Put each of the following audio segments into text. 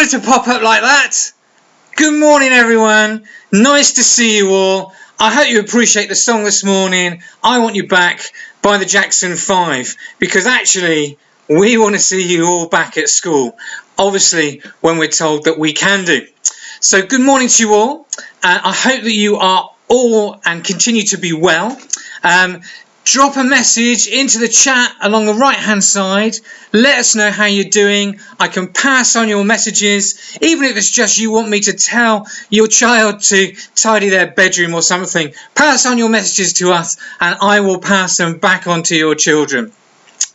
wanted to pop up like that. Good morning, everyone. Nice to see you all. I hope you appreciate the song this morning, I Want You Back by the Jackson 5, because actually we want to see you all back at school, obviously when we're told that we can do. So good morning to you all. I hope that you are all and continue to be well. Drop a message into the chat along the right hand side. Let us know how you're doing. I can pass on your messages, even if it's just you want me to tell your child to tidy their bedroom or something. Pass on your messages to us and I will pass them back on to your children.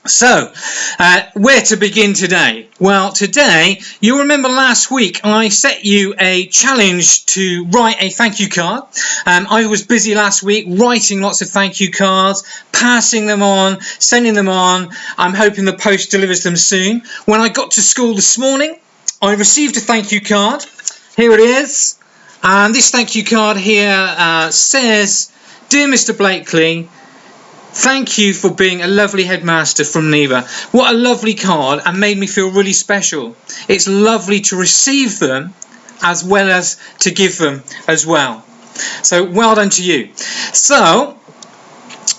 So, where to begin today? Well, today, you'll remember last week I set you a challenge to write a thank you card. I was busy last week writing lots of thank you cards, passing them on, sending them on. I'm hoping the post delivers them soon. When I got to school this morning, I received a thank you card. Here it is. And this thank you card here says, "Dear Mr. Blakely, thank you for being a lovely headmaster from Neva." What a lovely card, and made me feel really special. It's lovely to receive them as well as to give them as well. So well done to you. So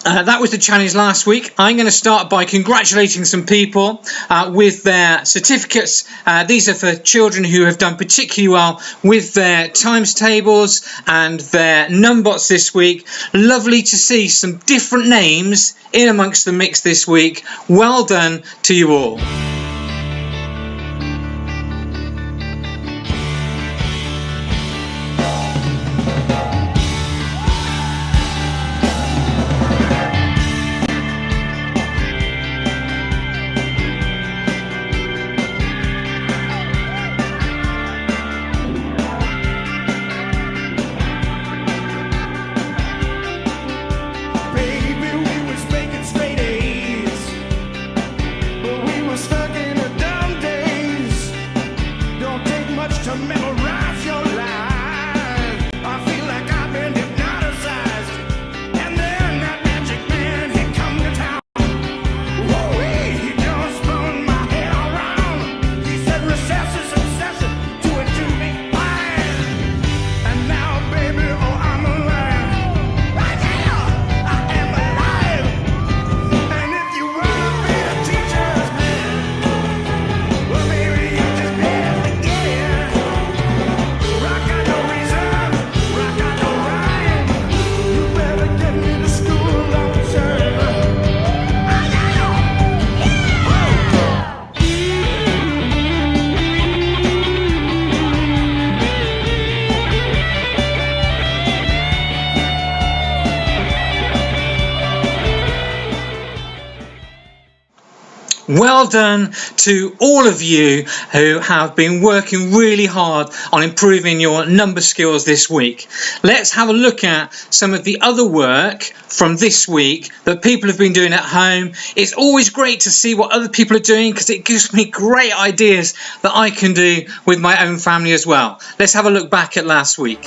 that was the challenge last week. I'm going to start by congratulating some people with their certificates. These are for children who have done particularly well with their times tables and their numbots this week. Lovely to see some different names in amongst the mix this week. Well done to you all. Well done to all of you who have been working really hard on improving your number skills this week. Let's have a look at some of the other work from this week that people have been doing at home. It's always great to see what other people are doing because it gives me great ideas that I can do with my own family as well. Let's have a look back at last week.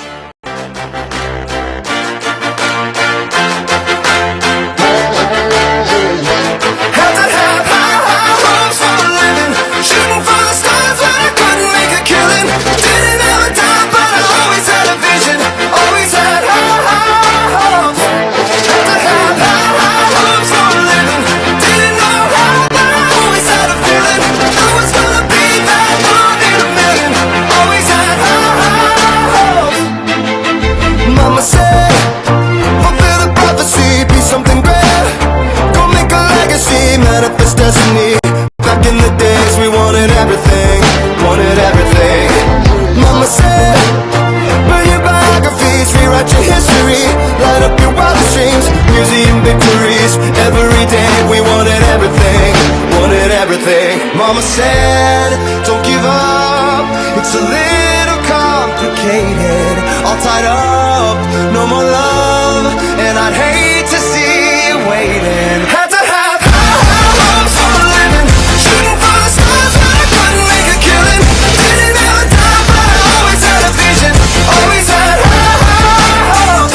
Destiny. Back in the days we wanted everything. Mama said, burn your biographies, rewrite your history, light up your wildest dreams, museum victories. Every day we wanted everything. Mama said, don't give up, it's a little complicated, all tied up, no more love, and I'd hate to see you waiting. Had to have hopes for a living, shooting for the stars when I couldn't make a killing. Didn't have a time, but I always had a vision, always had hopes.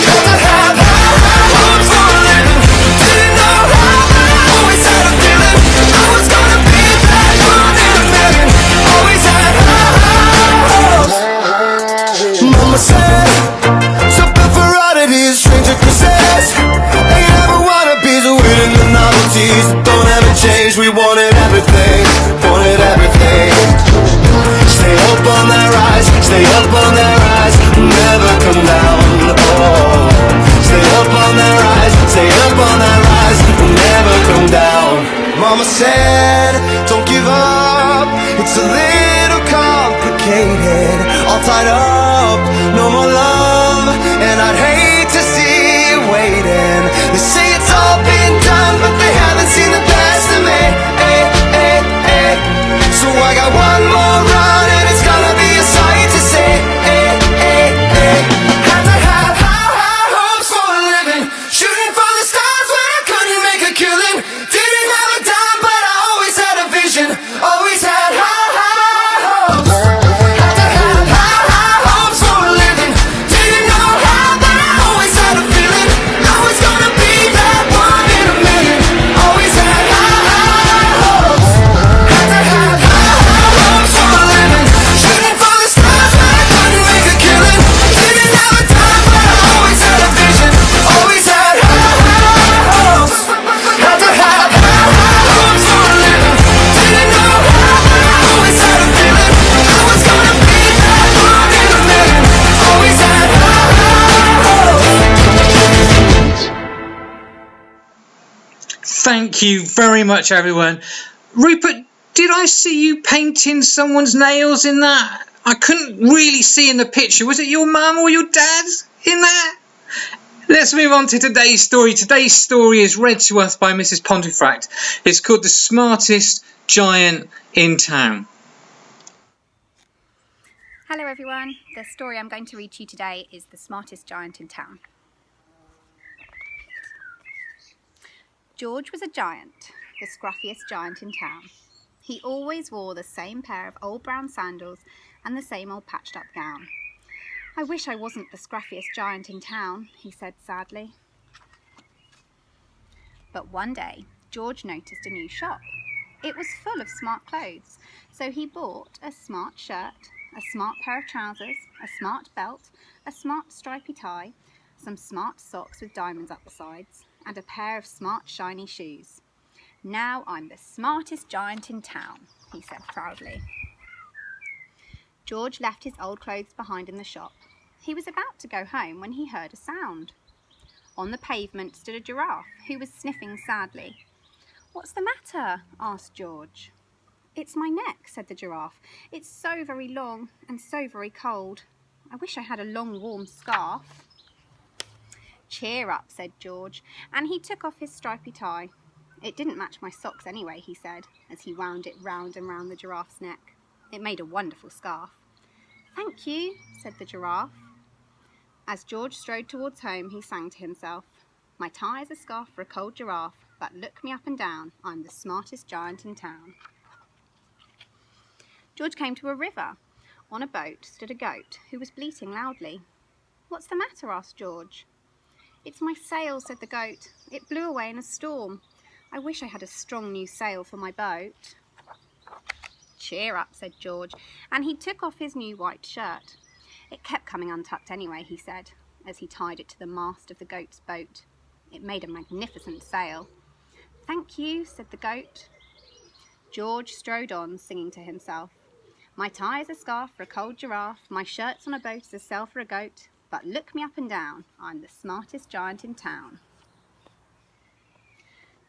Had to have hopes for a living, didn't know how, but I always had a feeling I was gonna be that one in a million. Always had hopes. Stay up on that rise, never come down. Oh, stay up on that rise, stay up on that rise, never come down. Mama said, don't give up, it's a little complicated. All tied up, no more love, and I'd hate to see you waiting. They say it's all been done, but they haven't seen the best of me. So I got one more run, and it's gonna be a sight to see. Had to have high hopes for a living, shooting for the stars when I couldn't make a killing. Didn't have a dime, but I always had a vision, always had high hopes. Had to have high hopes for a living, didn't know how, but I always had a feeling. I was gonna be that one in a million, always had high hopes. Had to have high hopes for a living, shooting for the stars when I couldn't make a killing. Didn't have a dime, but I always had a vision, always had high hopes. Had to have high hopes for a living, didn't know how, but I always had a feeling. I was gonna be that one in a million, always had high hopes. Thank you very much, everyone. Rupert, did I see you painting someone's nails in that? I couldn't really see in the picture. Was it your mum or your dad in that? Let's move on to today's story. Today's story is read to us by Mrs. Pontefract. It's called The Smartest Giant in Town. Hello everyone, the story I'm going to read to you today is The Smartest Giant in Town. George was a giant, the scruffiest giant in town. He always wore the same pair of old brown sandals and the same old patched up gown. I wish I wasn't the scruffiest giant in town, he said sadly. But one day, George noticed a new shop. It was full of smart clothes, so he bought a smart shirt, a smart pair of trousers, a smart belt, a smart stripy tie, some smart socks with diamonds up the sides, and a pair of smart shiny shoes. Now I'm the smartest giant in town, he said proudly. George left his old clothes behind in the shop. He was about to go home when he heard a sound. On the pavement stood a giraffe who was sniffing sadly. "What's the matter?" asked George. "It's my neck," said the giraffe. "It's so very long and so very cold. I wish I had a long warm scarf." "Cheer up," said George, and he took off his stripy tie. "It didn't match my socks anyway," he said, as he wound it round and round the giraffe's neck. It made a wonderful scarf. "Thank you," said the giraffe. As George strode towards home, he sang to himself, "My tie is a scarf for a cold giraffe, but look me up and down, I'm the smartest giant in town." George came to a river. On a boat stood a goat who was bleating loudly. "What's the matter?" asked George. "It's my sail," said the goat. "It blew away in a storm. I wish I had a strong new sail for my boat." "Cheer up," said George, and he took off his new white shirt. It kept coming untucked anyway, he said, as he tied it to the mast of the goat's boat. It made a magnificent sail. "Thank you," said the goat. George strode on, singing to himself, "My tie is a scarf for a cold giraffe, my shirt's on a boat as a sail for a goat, but look me up and down, I'm the smartest giant in town."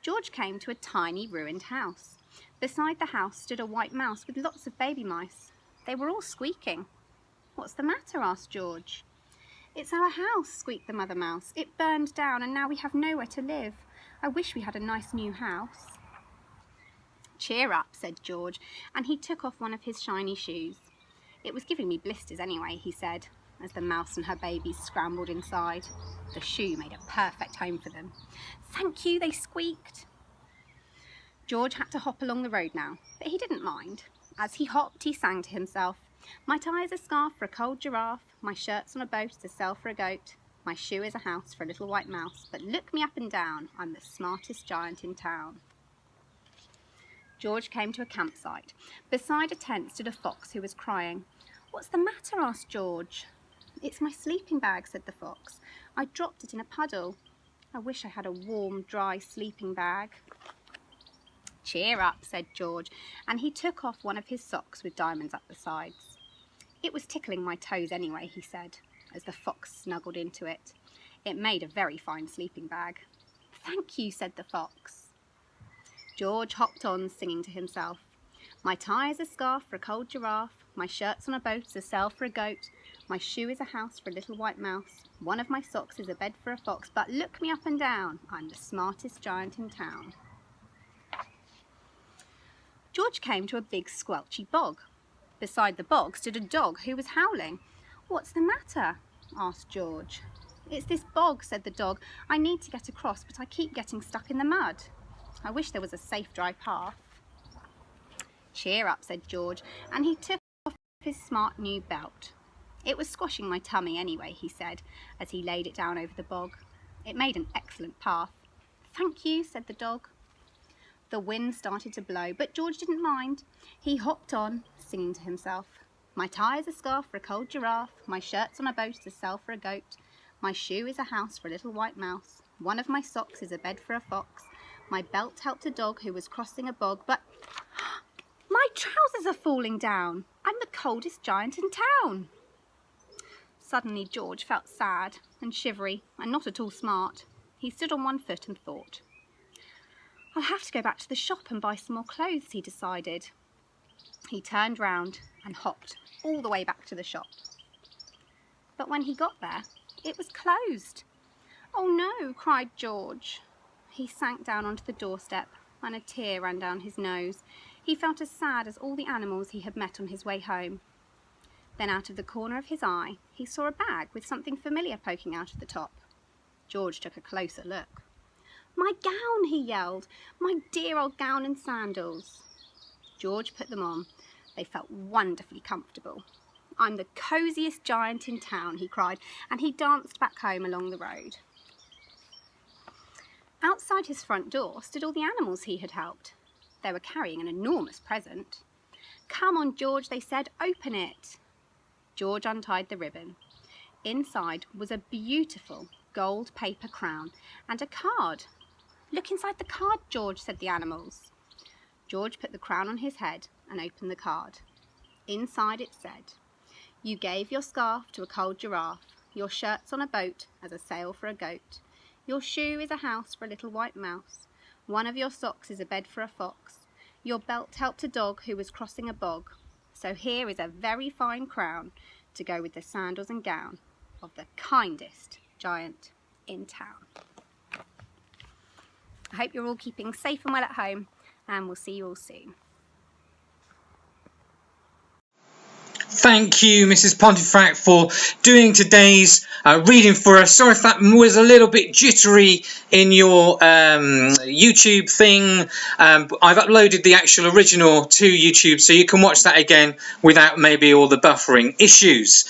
George came to a tiny ruined house. Beside the house stood a white mouse with lots of baby mice. They were all squeaking. "What's the matter?" asked George. "It's our house," squeaked the mother mouse. "It burned down and now we have nowhere to live. I wish we had a nice new house." "Cheer up," said George, and he took off one of his shiny shoes. "It was giving me blisters anyway," he said, as the mouse and her babies scrambled inside. The shoe made a perfect home for them. "Thank you," they squeaked. George had to hop along the road now, but he didn't mind. As he hopped, he sang to himself, "My tie is a scarf for a cold giraffe, my shirt's on a boat to sell for a goat, my shoe is a house for a little white mouse, but look me up and down, I'm the smartest giant in town." George came to a campsite. Beside a tent stood a fox who was crying. "What's the matter?" asked George. "It's my sleeping bag," said the fox. "I dropped it in a puddle. I wish I had a warm, dry sleeping bag." "Cheer up," said George, and he took off one of his socks with diamonds up the sides. It was tickling my toes anyway, he said, as the fox snuggled into it. It made a very fine sleeping bag. Thank you, said the fox. George hopped on, singing to himself. My tie is a scarf for a cold giraffe, my shirt's on a boat as a sail for a goat, my shoe is a house for a little white mouse, one of my socks is a bed for a fox, but look me up and down, I'm the smartest giant in town. George came to a big squelchy bog. Beside the bog stood a dog who was howling. What's the matter? Asked George. It's this bog, said the dog. I need to get across, but I keep getting stuck in the mud. I wish there was a safe dry path. Cheer up, said George, and he took off his smart new belt. It was squashing my tummy anyway, he said, as he laid it down over the bog. It made an excellent path. Thank you, said the dog. The wind started to blow, but George didn't mind. He hopped on, singing to himself. My tie is a scarf for a cold giraffe, my shirt's on a boat as a sail for a goat, my shoe is a house for a little white mouse, one of my socks is a bed for a fox, my belt helped a dog who was crossing a bog, but my trousers are falling down. I'm the coldest giant in town. Suddenly George felt sad and shivery and not at all smart. He stood on one foot and thought. I'll have to go back to the shop and buy some more clothes, he decided. He turned round and hopped all the way back to the shop. But when he got there, it was closed. Oh no, cried George. He sank down onto the doorstep and a tear ran down his nose. He felt as sad as all the animals he had met on his way home. Then out of the corner of his eye, he saw a bag with something familiar poking out of the top. George took a closer look. My gown, he yelled. My dear old gown and sandals. George put them on. They felt wonderfully comfortable. I'm the cosiest giant in town, he cried, and he danced back home along the road. Outside his front door stood all the animals he had helped. They were carrying an enormous present. Come on, George, they said, open it. George untied the ribbon. Inside was a beautiful gold paper crown and a card. Look inside the card, George, said the animals. George put the crown on his head and opened the card. Inside it said, you gave your scarf to a cold giraffe, your shirt's on a boat as a sail for a goat, your shoe is a house for a little white mouse, one of your socks is a bed for a fox, your belt helped a dog who was crossing a bog, so here is a very fine crown to go with the sandals and gown of the kindest giant in town. I hope you're all keeping safe and well at home, and we'll see you all soon. Thank you, Mrs. Pontefract, for doing today's reading for us. Sorry if that was a little bit jittery in your YouTube thing. I've uploaded the actual original to YouTube, so you can watch that again without maybe all the buffering issues.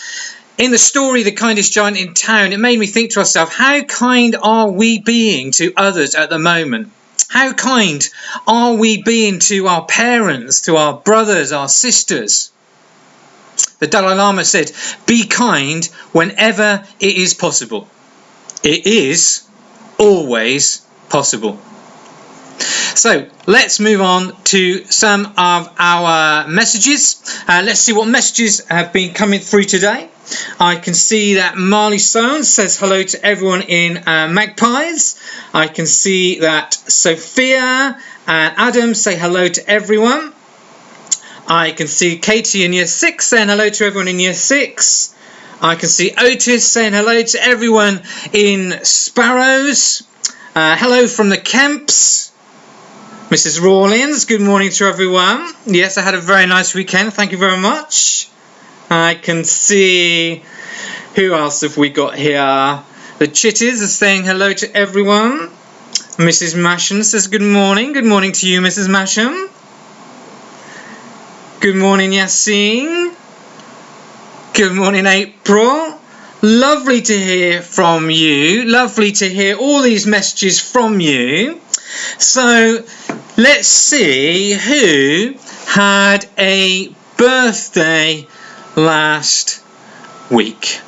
In the story, The Kindest Giant in Town, it made me think to myself, how kind are we being to others at the moment? How kind are we being to our parents, to our brothers, our sisters? The Dalai Lama said, be kind whenever it is possible. It is always possible. So let's move on to some of our messages. Let's see what messages have been coming through today. I can see that Marley Soames says hello to everyone in Magpies. I can see that Sophia and Adam say hello to everyone. I can see Katie in Year 6 saying hello to everyone in Year 6. I can see Otis saying hello to everyone in Sparrows. Hello from the Kemps. Mrs. Rawlins, good morning to everyone. Yes, I had a very nice weekend. Thank you very much. I can see, who else have we got here? The Chitties are saying hello to everyone. Mrs. Masham says good morning. Good morning to you, Mrs. Masham. Good morning, Yassine. Good morning, April. Lovely to hear from you. Lovely to hear all these messages from you. So let's see who had a birthday last week.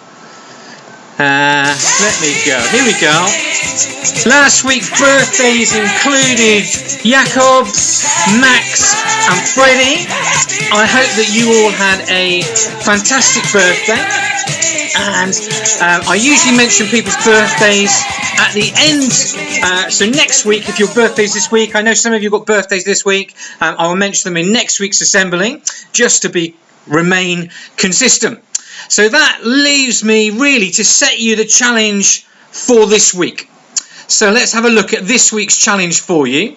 Let me go. Here we go. Last week's birthdays included Jacobs, Max and Freddie. I hope that you all had a fantastic birthday. And I usually mention people's birthdays at the end. So next week, if your birthday's this week, I know some of you got birthdays this week, I will mention them in next week's assembly, just to remain consistent. So that leaves me really to set you the challenge for this week. So let's have a look at this week's challenge for you.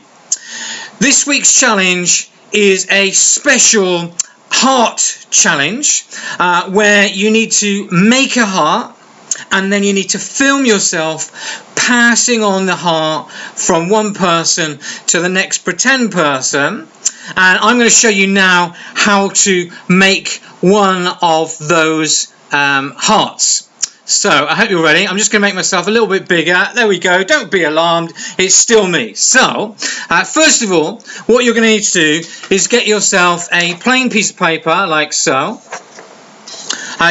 This week's challenge is a special heart challenge where you need to make a heart and then you need to film yourself passing on the heart from one person to the next pretend person. And I'm going to show you now how to make one of those hearts. So I hope you're ready. I'm just going to make myself a little bit bigger. There we go. Don't be alarmed. It's still me. So first of all, what you're going to need to do is get yourself a plain piece of paper like so.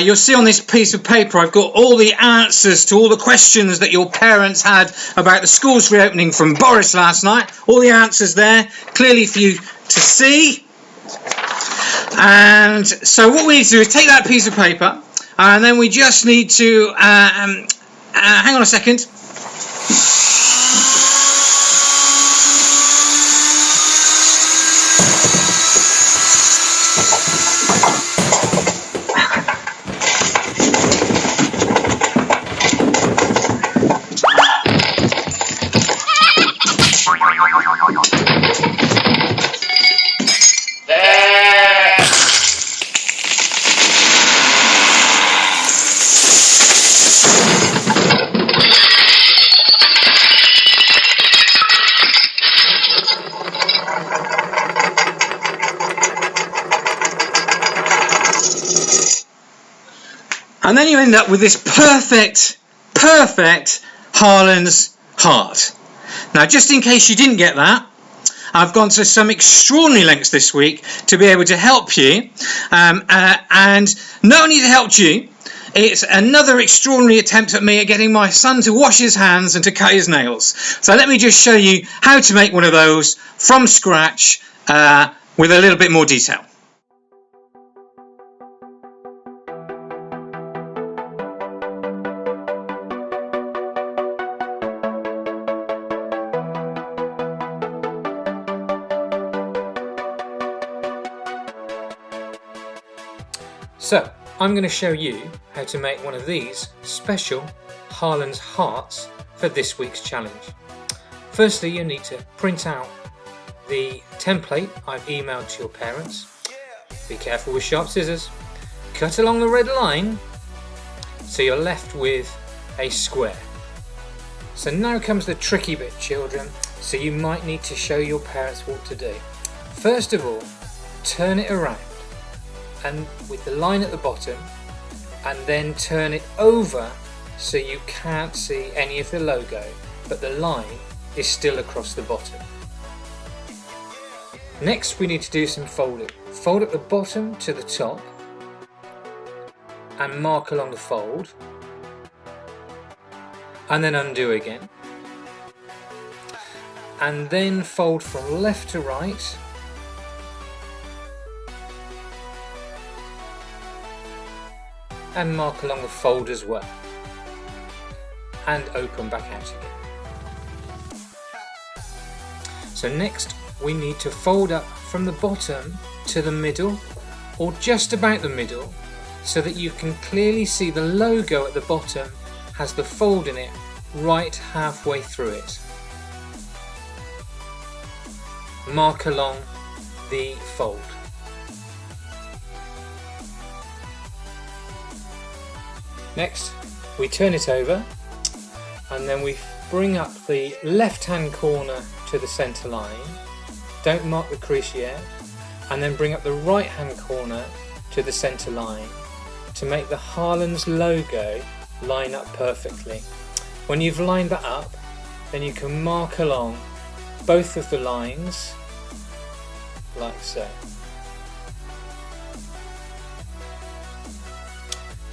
You'll see on this piece of paper I've got all the answers to all the questions that your parents had about the schools reopening from Boris last night. All the answers there, clearly for you to see. And so what we need to do is take that piece of paper and then we just need to hang on a second. And then you end up with this perfect Harlands heart. Now, just in case you didn't get that, I've gone to some extraordinary lengths this week to be able to help you. And not only to help you, it's another extraordinary attempt at me at getting my son to wash his hands and to cut his nails. So let me just show you how to make one of those from scratch with a little bit more detail. So, I'm going to show you how to make one of these special Harlands hearts for this week's challenge. Firstly, you need to print out the template I've emailed to your parents. Be careful with sharp scissors. Cut along the red line so you're left with a square. So now comes the tricky bit, children, so you might need to show your parents what to do. First of all, turn it around and with the line at the bottom, and then turn it over so you can't see any of the logo, but the line is still across the bottom. Next we need to do some folding. Fold at the bottom to the top and mark along the fold, and then undo again, and then fold from left to right, and mark along the fold as well, and open back out again. So next we need to fold up from the bottom to the middle, or just about the middle, so that you can clearly see the logo at the bottom has the fold in it right halfway through it. Mark along the fold. Next, we turn it over and then we bring up the left hand corner to the centre line. Don't mark the crease yet. And then bring up the right hand corner to the centre line to make the Harlands logo line up perfectly. When you've lined that up, then you can mark along both of the lines like so.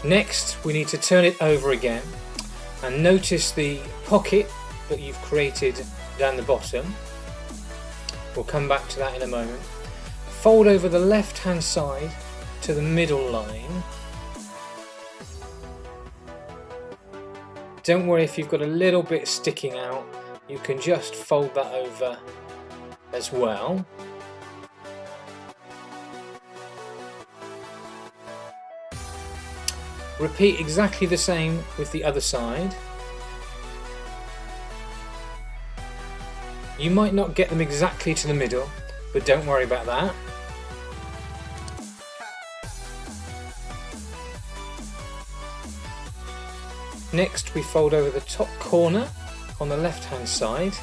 Next, we need to turn it over again and notice the pocket that you've created down the bottom. We'll come back to that in a moment. Fold over the left hand side to the middle line. Don't worry if you've got a little bit sticking out, you can just fold that over as well. Repeat exactly the same with the other side. You might not get them exactly to the middle, but don't worry about that. Next, we fold over the top corner on the left hand side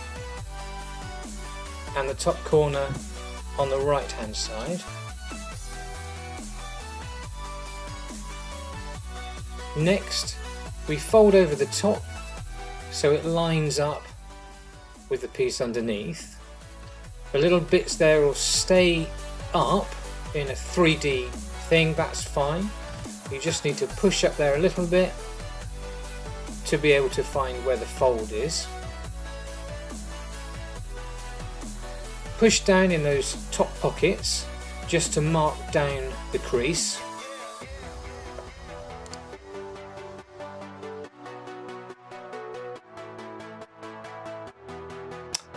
and the top corner on the right hand side. Next, we fold over the top so it lines up with the piece underneath. The little bits there will stay up in a 3D thing, that's fine. You just need to push up there a little bit to be able to find where the fold is. Push down in those top pockets just to mark down the crease.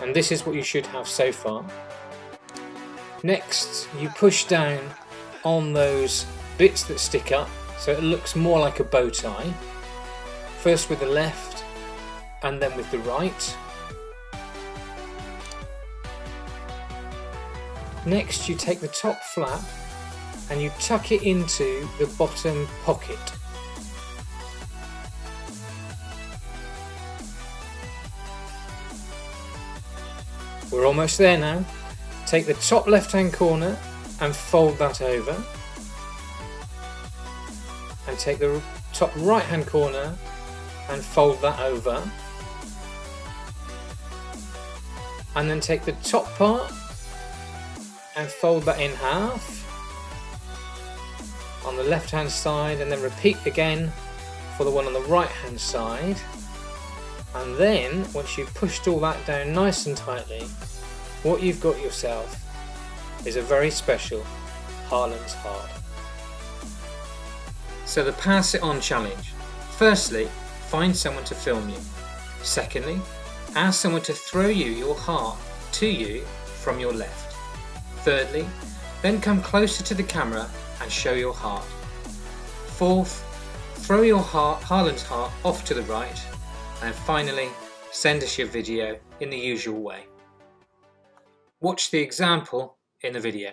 And this is what you should have so far. Next, you push down on those bits that stick up so it looks more like a bow tie. First with the left and then with the right. Next, you take the top flap and you tuck it into the bottom pocket. We're almost there now. Take the top left hand corner and fold that over. And take the top right hand corner and fold that over. And then take the top part and fold that in half on the left hand side, and then repeat again for the one on the right hand side. And then once you've pushed all that down nice and tightly, what you've got yourself is a very special Harlands heart. So the pass it on challenge. Firstly, find someone to film you. Secondly, ask someone to throw you your heart to you from your left. Thirdly, then come closer to the camera and show your heart. Fourth, throw your Harlands heart off to the right. And finally, send us your video in the usual way. Watch the example in the video.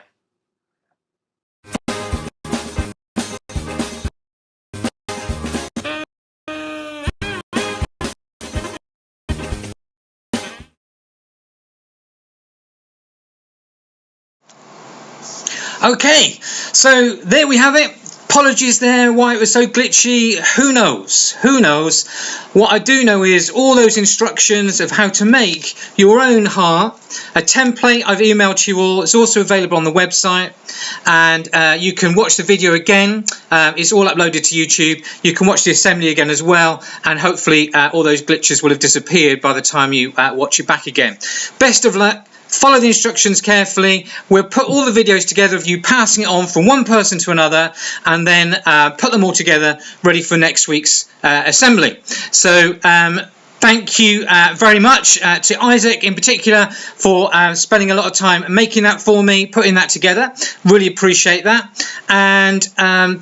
Okay, so there we have it. Apologies there why it was so glitchy. Who knows? Who knows? What I do know is all those instructions of how to make your own heart, a template I've emailed to you all. It's also available on the website, and you can watch the video again. It's all uploaded to YouTube. You can watch the assembly again as well, and hopefully all those glitches will have disappeared by the time you watch it back again. Best of luck. Follow the instructions carefully. We'll put all the videos together of you passing it on from one person to another, and then put them all together ready for next week's assembly. So thank you very much to Isaac in particular for spending a lot of time making that for me, putting that together. Really appreciate that. And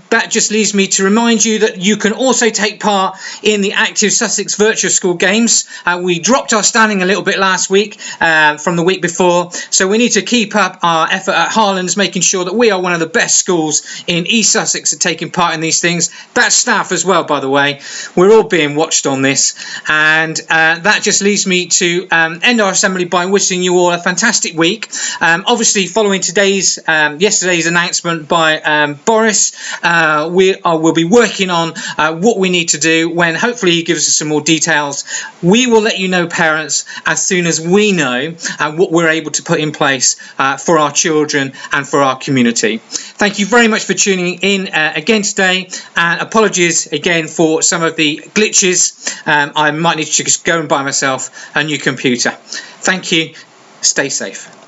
that just leaves me to remind you that you can also take part in the Active Sussex Virtual School Games. We dropped our standing a little bit last week from the week before, so we need to keep up our effort at Harlands, making sure that we are one of the best schools in East Sussex at taking part in these things. That's staff as well, by the way. We're all being watched on this, and And that just leaves me to end our assembly by wishing you all a fantastic week. Obviously, following yesterday's announcement by Boris, we'll be working on what we need to do when hopefully he gives us some more details. We will let you know, parents, as soon as we know what we're able to put in place for our children and for our community. Thank you very much for tuning in again today, and apologies again for some of the glitches. I might need to just go and buy myself a new computer. Thank you. Stay safe.